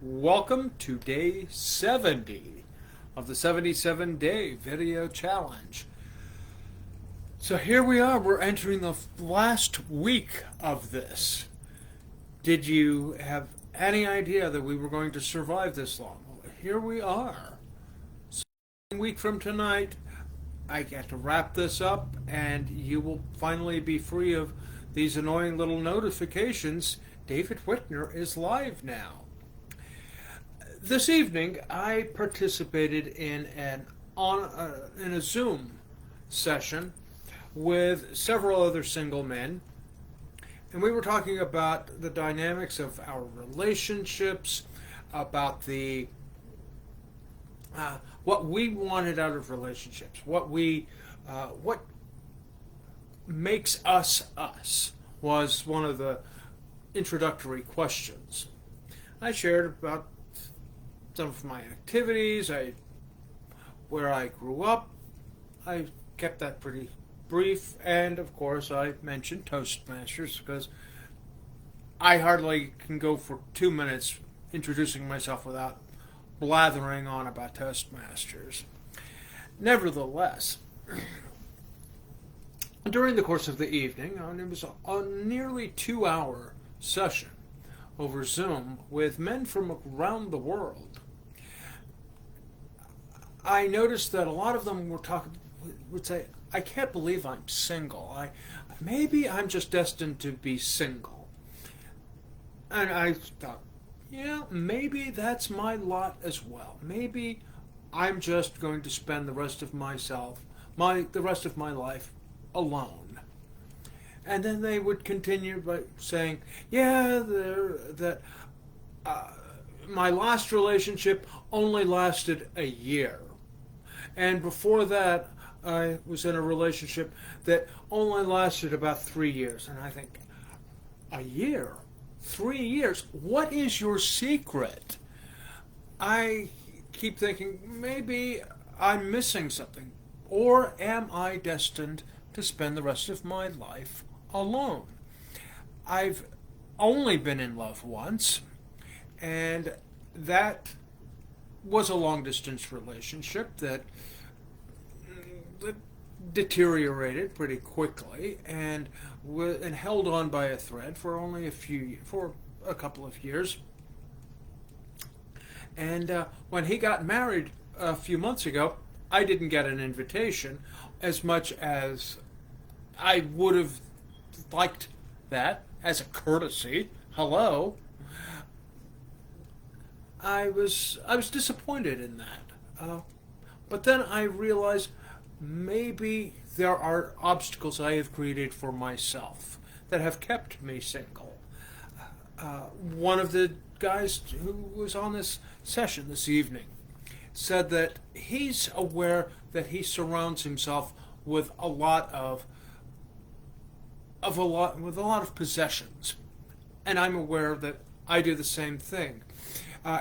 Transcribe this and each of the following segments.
Welcome to day 70 of the 77-day video challenge. So here we are, we're entering the last week of this. Did you have any idea that we were going to survive this long? Well, here we are. So a week from tonight, I get to wrap this up and you will finally be free of these annoying little notifications. David Whitner is live now. This evening, I participated in a Zoom session with several other single men, and we were talking about the dynamics of our relationships, about the what we wanted out of relationships, what makes us us was one of the introductory questions. I shared about some of my activities, where I grew up. I kept that pretty brief, and of course I mentioned Toastmasters because I hardly can go for 2 minutes introducing myself without blathering on about Toastmasters. Nevertheless, during the course of the evening, and it was a nearly 2-hour session over Zoom with men from around the world, I noticed that a lot of them would say, I can't believe I'm single. Maybe I'm just destined to be single. And I thought, yeah, maybe that's my lot as well. Maybe I'm just going to spend the rest of the rest of my life alone. And then they would continue by saying, yeah, my last relationship only lasted a year. And before that, I was in a relationship that only lasted about 3 years. And I think, a year? 3 years? What is your secret? I keep thinking, maybe I'm missing something. Or am I destined to spend the rest of my life alone? I've only been in love once, and that was a long-distance relationship that deteriorated pretty quickly and held on by a thread for a couple of years. And when he got married a few months ago, I didn't get an invitation as much as I would have liked that as a courtesy. Hello. I was disappointed in that. But then I realized maybe there are obstacles I have created for myself that have kept me single. One of the guys who was on this session this evening said that he's aware that he surrounds himself with a lot of possessions, and I'm aware that I do the same thing.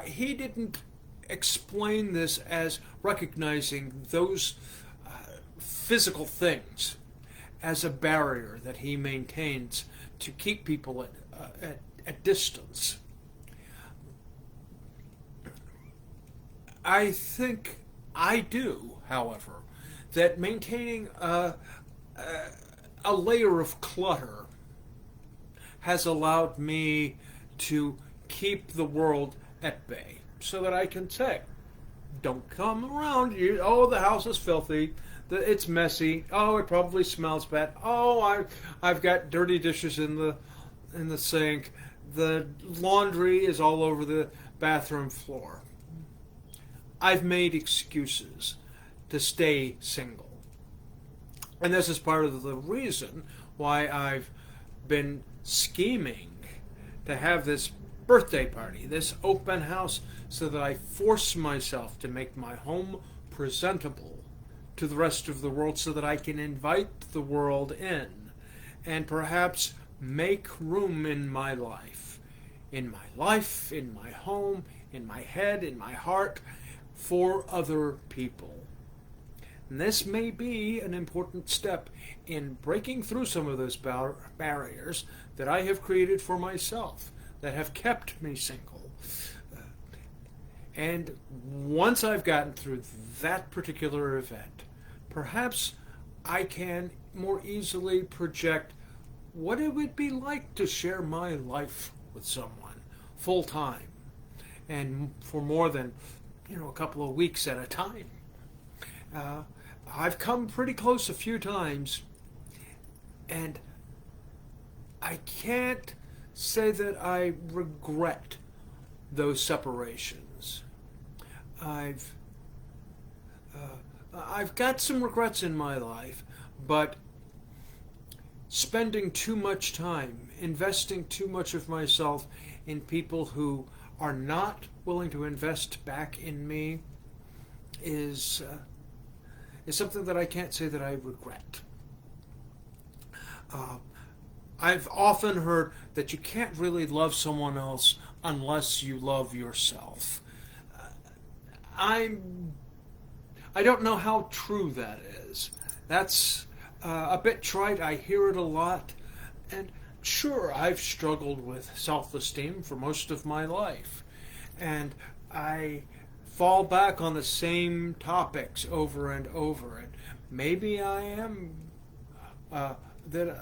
He didn't explain this as recognizing those physical things as a barrier that he maintains to keep people at distance. I think I do, however, that maintaining a layer of clutter has allowed me to keep the world at bay, so that I can say, don't come around. The house is filthy. It's messy. Oh, it probably smells bad. Oh, I've got dirty dishes in the sink. The laundry is all over the bathroom floor. I've made excuses to stay single. And this is part of the reason why I've been scheming to have this birthday party, this open house, so that I force myself to make my home presentable to the rest of the world, so that I can invite the world in and perhaps make room in my life, in my home, in my head, in my heart, for other people. And this may be an important step in breaking through some of those barriers that I have created for myself, that have kept me single. And once I've gotten through that particular event, perhaps I can more easily project what it would be like to share my life with someone full time and for more than a couple of weeks at a time. Uh, I've come pretty close a few times, and I can't say that I regret those separations. I've I've got some regrets in my life, but spending too much time, investing too much of myself in people who are not willing to invest back in me is something that I can't say that I regret. Uh, I've often heard that you can't really love someone else unless you love yourself. Uh, I'm I don't know how true that is. That's a bit trite. I hear it a lot. And sure, I've struggled with self esteem for most of my life. And I fall back on the same topics over and over. And maybe I am,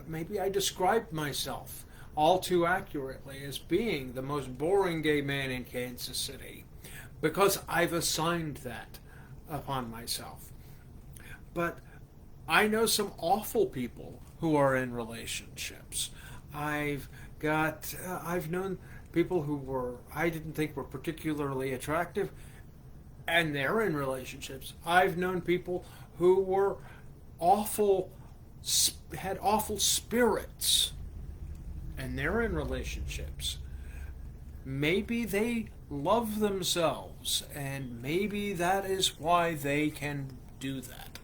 maybe I described myself all too accurately as being the most boring gay man in Kansas City because I've assigned that upon myself. But I know some awful people who are in relationships. I've known people who I didn't think were particularly attractive, and they're in relationships. I've known people who were awful, had awful spirits, and they're in relationships. Maybe they love themselves, and maybe that is why they can do that.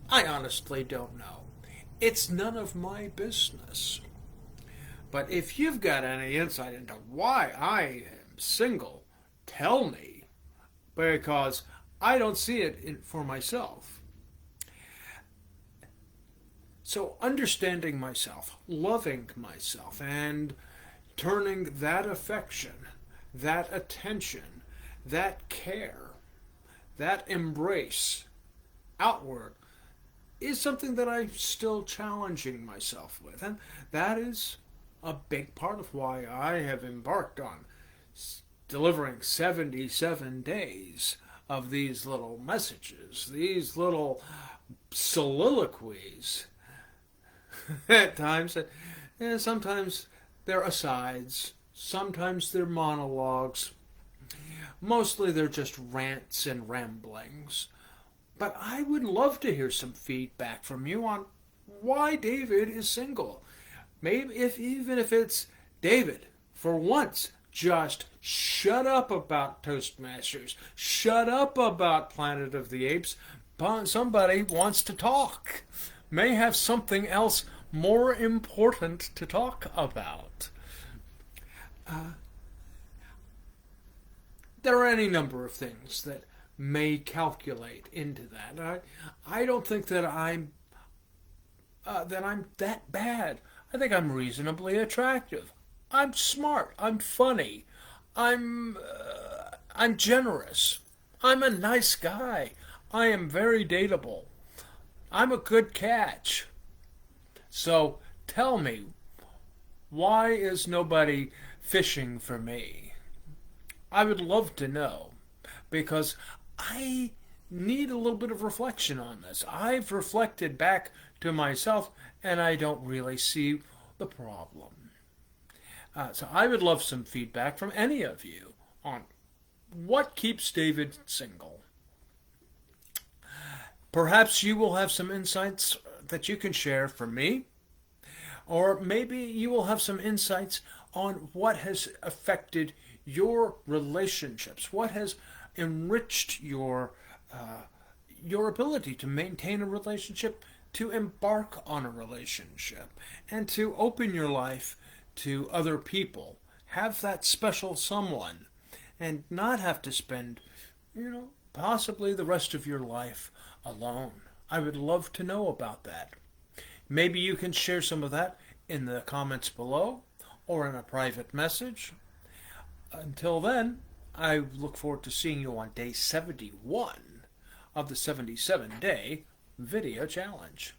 I honestly don't know. It's none of my business. But if you've got any insight into why I am single, tell me, because I don't see it for myself. So understanding myself, loving myself, and turning that affection, that attention, that care, that embrace outward is something that I'm still challenging myself with. And that is a big part of why I have embarked on delivering 77 days of these little messages, these little soliloquies. At times, sometimes they're asides, sometimes they're monologues, mostly they're just rants and ramblings. But I would love to hear some feedback from you on why David is single. Maybe even if it's David, for once, just shut up about Toastmasters. Shut up about Planet of the Apes. Somebody wants to talk. May have something else more important to talk about. There are any number of things that may calculate into that. I don't think that I'm that bad. I think I'm reasonably attractive. I'm smart. I'm funny. I'm generous. I'm a nice guy. I am very dateable. I'm a good catch. So tell me, why is nobody fishing for me? I would love to know, because I need a little bit of reflection on this. I've reflected back to myself, and I don't really see the problem. So I would love some feedback from any of you on what keeps David single. Perhaps you will have some insights that you can share for me, or maybe you will have some insights on what has affected your relationships, what has enriched your ability to maintain a relationship, to embark on a relationship, and to open your life to other people. Have that special someone, and not have to spend, possibly the rest of your life alone. I would love to know about that. Maybe you can share some of that in the comments below or in a private message. Until then, I look forward to seeing you on day 71 of the 77-day video challenge.